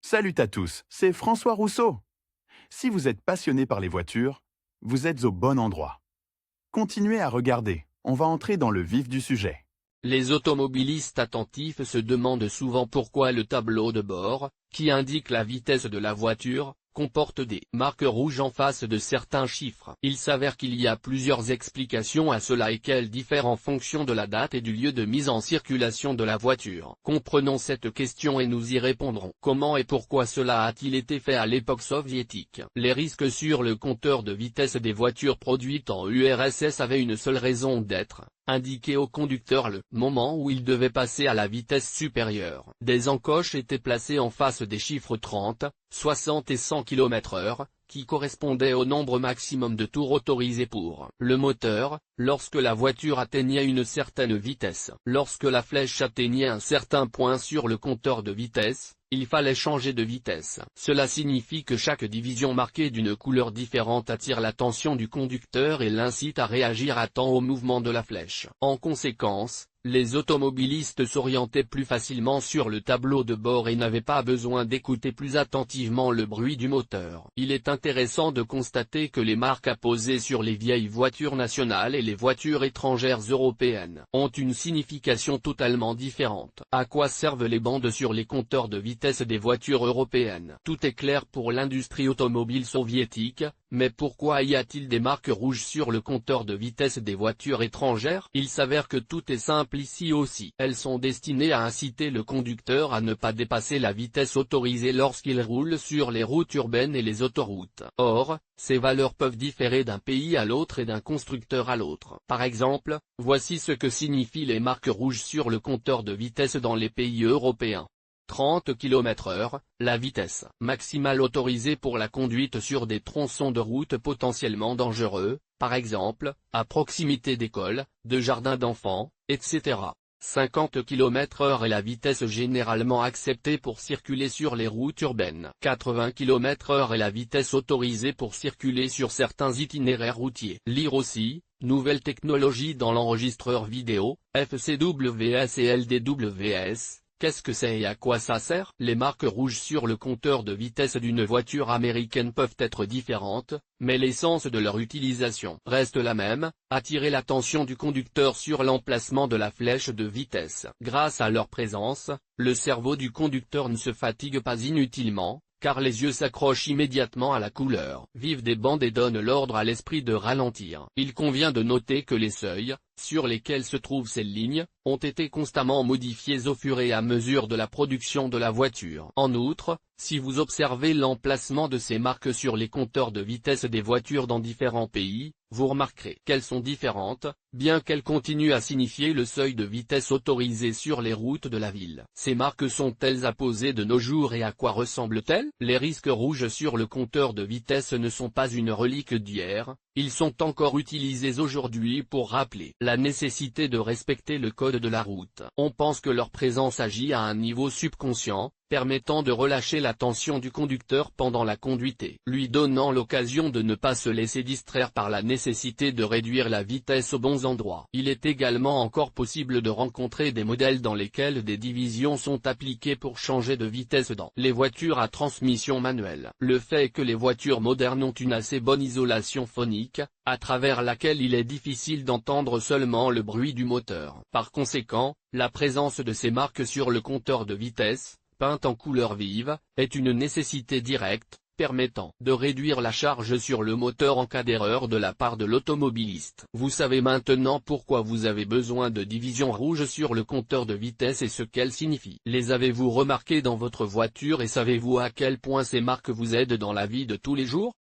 Salut à tous, c'est François Rousseau. Si vous êtes passionné par les voitures, vous êtes au bon endroit. Continuez à regarder, on va entrer dans le vif du sujet. Les automobilistes attentifs se demandent souvent pourquoi le tableau de bord, qui indique la vitesse de la voiture, comporte des marques rouges en face de certains chiffres. Il s'avère qu'il y a plusieurs explications à cela et qu'elles diffèrent en fonction de la date et du lieu de mise en circulation de la voiture. Comprenons cette question et nous y répondrons. Comment et pourquoi cela a-t-il été fait à l'époque soviétique? Les risques sur le compteur de vitesse des voitures produites en URSS avaient une seule raison d'être: indiquer au conducteur le moment où il devait passer à la vitesse supérieure. Des encoches étaient placées en face des chiffres 30, 60 et 100 km/h, qui correspondaient au nombre maximum de tours autorisés pour le moteur, lorsque la voiture atteignait une certaine vitesse. Lorsque la flèche atteignait un certain point sur le compteur de vitesse, il fallait changer de vitesse. Cela signifie que chaque division marquée d'une couleur différente attire l'attention du conducteur et l'incite à réagir à temps au mouvement de la flèche. En conséquence, les automobilistes s'orientaient plus facilement sur le tableau de bord et n'avaient pas besoin d'écouter plus attentivement le bruit du moteur. Il est intéressant de constater que les marques apposées sur les vieilles voitures nationales et les voitures étrangères européennes ont une signification totalement différente. À quoi servent les bandes sur les compteurs de vitesse des voitures européennes? Tout est clair pour l'industrie automobile soviétique, mais pourquoi y a-t-il des marques rouges sur le compteur de vitesse des voitures étrangères? Il s'avère que tout est simple ici aussi. Elles sont destinées à inciter le conducteur à ne pas dépasser la vitesse autorisée lorsqu'il roule sur les routes urbaines et les autoroutes. Or, ces valeurs peuvent différer d'un pays à l'autre et d'un constructeur à l'autre. Par exemple, voici ce que signifient les marques rouges sur le compteur de vitesse dans les pays européens. 30 km/h, la vitesse maximale autorisée pour la conduite sur des tronçons de route potentiellement dangereux, par exemple, à proximité d'écoles, de jardins d'enfants, etc. 50 km/h est la vitesse généralement acceptée pour circuler sur les routes urbaines. 80 km/h est la vitesse autorisée pour circuler sur certains itinéraires routiers. Lire aussi, nouvelle technologie dans l'enregistreur vidéo, FCWS et LDWS. Qu'est-ce que c'est et à quoi ça sert? Les marques rouges sur le compteur de vitesse d'une voiture américaine peuvent être différentes, mais l'essence de leur utilisation reste la même: attirer l'attention du conducteur sur l'emplacement de la flèche de vitesse. Grâce à leur présence, le cerveau du conducteur ne se fatigue pas inutilement, car les yeux s'accrochent immédiatement à la couleur vive des bandes et donnent l'ordre à l'esprit de ralentir. Il convient de noter que les seuils, sur lesquels se trouvent ces lignes, ont été constamment modifiés au fur et à mesure de la production de la voiture. En outre, si vous observez l'emplacement de ces marques sur les compteurs de vitesse des voitures dans différents pays, vous remarquerez qu'elles sont différentes, bien qu'elles continuent à signifier le seuil de vitesse autorisé sur les routes de la ville. Ces marques sont-elles apposées de nos jours et à quoi ressemblent-elles? Les risques rouges sur le compteur de vitesse ne sont pas une relique d'hier, ils sont encore utilisés aujourd'hui pour rappeler la nécessité de respecter le code de la route. On pense que leur présence agit à un niveau subconscient, permettant de relâcher l'attention du conducteur pendant la conduite et lui donnant l'occasion de ne pas se laisser distraire par la nécessité de réduire la vitesse aux bons endroits. Il est également encore possible de rencontrer des modèles dans lesquels des divisions sont appliquées pour changer de vitesse dans les voitures à transmission manuelle. Le fait est que les voitures modernes ont une assez bonne isolation phonique, à travers laquelle il est difficile d'entendre seulement le bruit du moteur. Par conséquent, la présence de ces marques sur le compteur de vitesse, peinte en couleur vive, est une nécessité directe, permettant de réduire la charge sur le moteur en cas d'erreur de la part de l'automobiliste. Vous savez maintenant pourquoi vous avez besoin de divisions rouges sur le compteur de vitesse et ce qu'elles signifient. Les avez-vous remarquées dans votre voiture et savez-vous à quel point ces marques vous aident dans la vie de tous les jours?